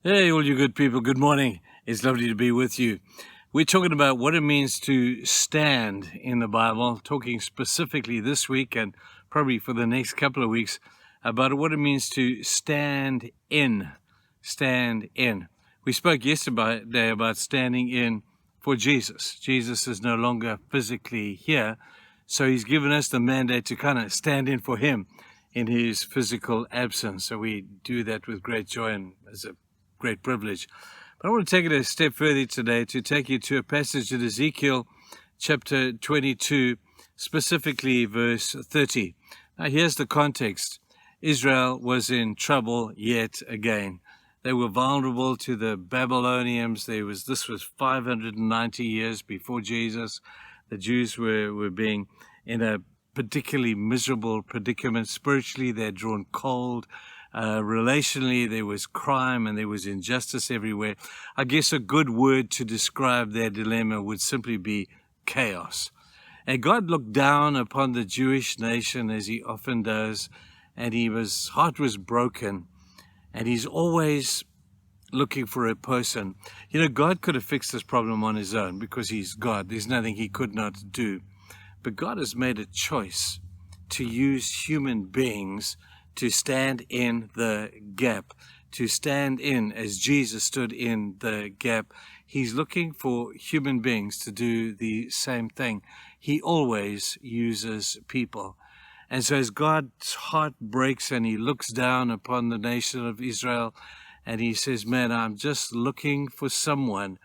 Hey, all you good people, good morning. It's lovely to be with you. We're talking about what it means to stand in the Bible, talking specifically this week and probably for the next couple of weeks about what it means to stand in. Stand in. We spoke yesterday about standing in for Jesus. Jesus is no longer physically here, so he's given us the mandate to kind of stand in for him in his physical absence. So we do that with great joy and as a great privilege. But I want to take it a step further today to take you to a passage in Ezekiel chapter 22, specifically verse 30. Now, here's the context. Israel was in trouble yet again. They were vulnerable to the Babylonians. This was 590 years before Jesus. The Jews were being in a particularly miserable predicament. Spiritually, they're drawn cold. Relationally, there was crime and there was injustice everywhere. I guess a good word to describe their dilemma would simply be chaos. And God looked down upon the Jewish nation as he often does, and his heart was broken, and he's always looking for a person. You know, God could have fixed this problem on his own because he's God. There's nothing he could not do. But God has made a choice to use human beings to stand in the gap, to stand in as Jesus stood in the gap. He's looking for human beings to do the same thing. He always uses people. And so as God's heart breaks and he looks down upon the nation of Israel and he says, man, I'm just looking for someone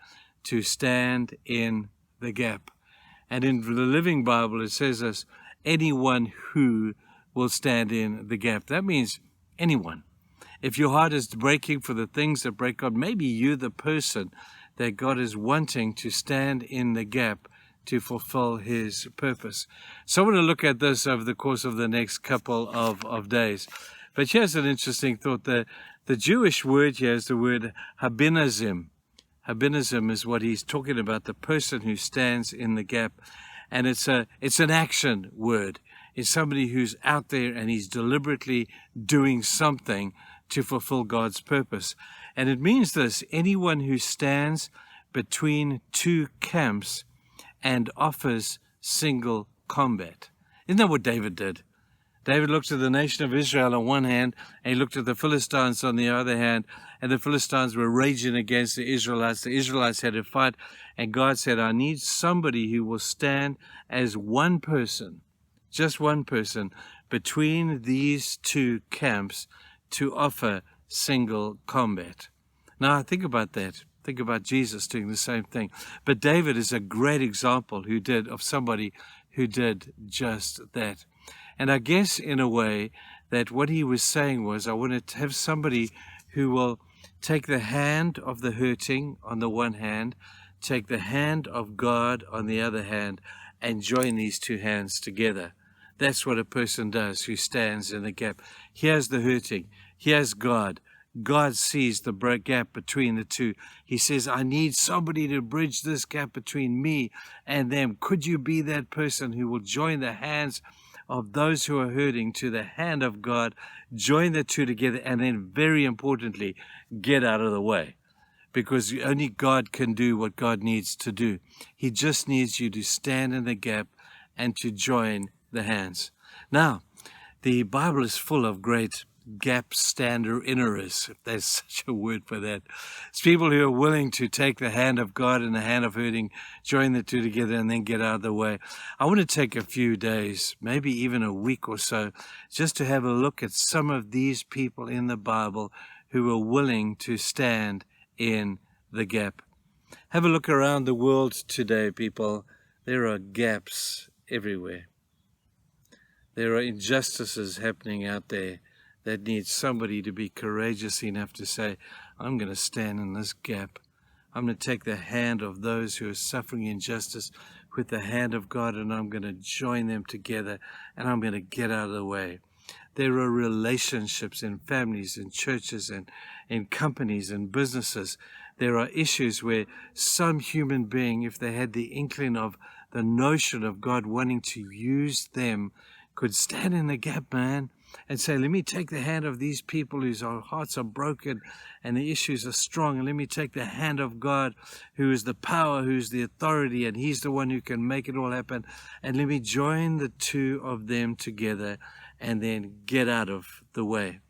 to stand in the gap. And in the Living Bible, it says this, anyone who will stand in the gap. That means anyone. If your heart is breaking for the things that break God, maybe you're the person that God is wanting to stand in the gap to fulfill his purpose. So I want to look at this over the course of the next couple of days. But here's an interesting thought. The Jewish word here is the word habinazim. Habinazim is what he's talking about, the person who stands in the gap. And it's an action word. It's somebody who's out there and he's deliberately doing something to fulfill God's purpose. And it means this, anyone who stands between two camps and offers single combat. Isn't that what David did? David looked at the nation of Israel on one hand, and he looked at the Philistines on the other hand, and the Philistines were raging against the Israelites. The Israelites had to fight, and God said, I need somebody who will stand as one person, just one person, between these two camps to offer single combat. Now, think about that. Think about Jesus doing the same thing. But David is a great example of somebody who did just that. And I guess in a way that what he was saying was, I want to have somebody who will take the hand of the hurting on the one hand, take the hand of God on the other hand, and join these two hands together. That's what a person does who stands in the gap. Here's the hurting. Here's God. God sees the gap between the two. He says, I need somebody to bridge this gap between me and them. Could you be that person who will join the hands of those who are hurting to the hand of God, join the two together, and then very importantly, get out of the way? Because only God can do what God needs to do. He just needs you to stand in the gap and to join the hands. Now, the Bible is full of great gap stander inners, if there's such a word for that. It's people who are willing to take the hand of God and the hand of hurting, join the two together, and then get out of the way. I want to take a few days, maybe even a week or so, just to have a look at some of these people in the Bible who are willing to stand in the gap. Have a look around the world today, people. There are gaps everywhere. There are injustices happening out there that need somebody to be courageous enough to say, I'm going to stand in this gap. I'm going to take the hand of those who are suffering injustice with the hand of God, and I'm going to join them together, and I'm going to get out of the way. There are relationships in families, in churches, and in companies and businesses. There are issues where some human being, if they had the inkling of the notion of God wanting to use them, could stand in the gap, man, and say, let me take the hand of these people whose hearts are broken and the issues are strong. And let me take the hand of God, who is the power, who's the authority, and he's the one who can make it all happen. And let me join the two of them together and then get out of the way.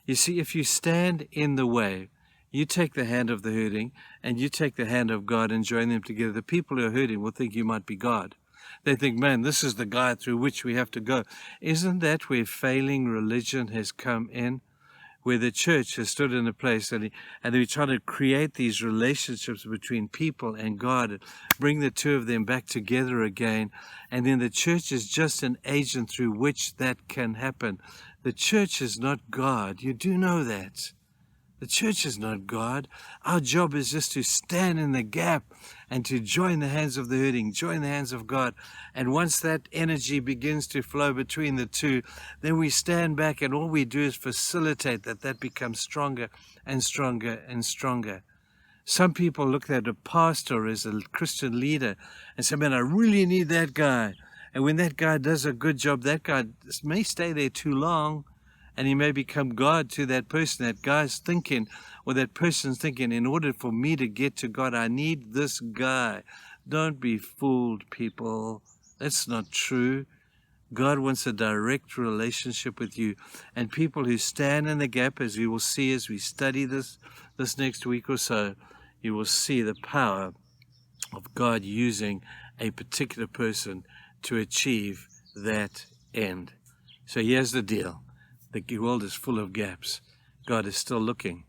You see, if you stand in the way, you take the hand of the hurting and you take the hand of God and join them together. The people who are hurting will think you might be God. They think, man, this is the guy through which we have to go. Isn't that where failing religion has come in? Where the church has stood in a place and we try to create these relationships between people and God and bring the two of them back together again. And then the church is just an agent through which that can happen. The church is not God. You do know that. The church is not God. Our job is just to stand in the gap and to join the hands of the hurting, join the hands of God. And once that energy begins to flow between the two, then we stand back and all we do is facilitate that becomes stronger and stronger and stronger. Some people look at a pastor as a Christian leader and say, man, I really need that guy. And when that guy does a good job, that guy may stay there too long, and he may become God to that person. That guy's thinking, or that person's thinking, in order for me to get to God, I need this guy. Don't be fooled, people. That's not true. God wants a direct relationship with you. And people who stand in the gap, as we will see as we study this next week or so, you will see the power of God using a particular person to achieve that end. So here's the deal. The world is full of gaps. God is still looking,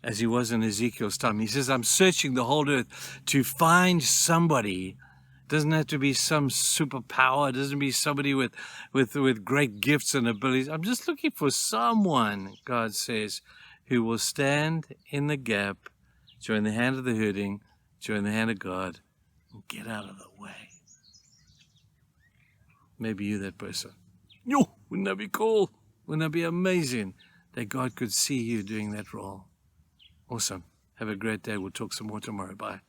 as he was in Ezekiel's time. He says, I'm searching the whole earth to find somebody. It doesn't have to be some superpower. It doesn't be somebody with great gifts and abilities. I'm just looking for someone, God says, who will stand in the gap, join the hand of the hurting, join the hand of God, and get out of the way. Maybe you're that person. Yo, wouldn't that be cool? Wouldn't that be amazing that God could see you doing that role? Awesome. Have a great day. We'll talk some more tomorrow. Bye.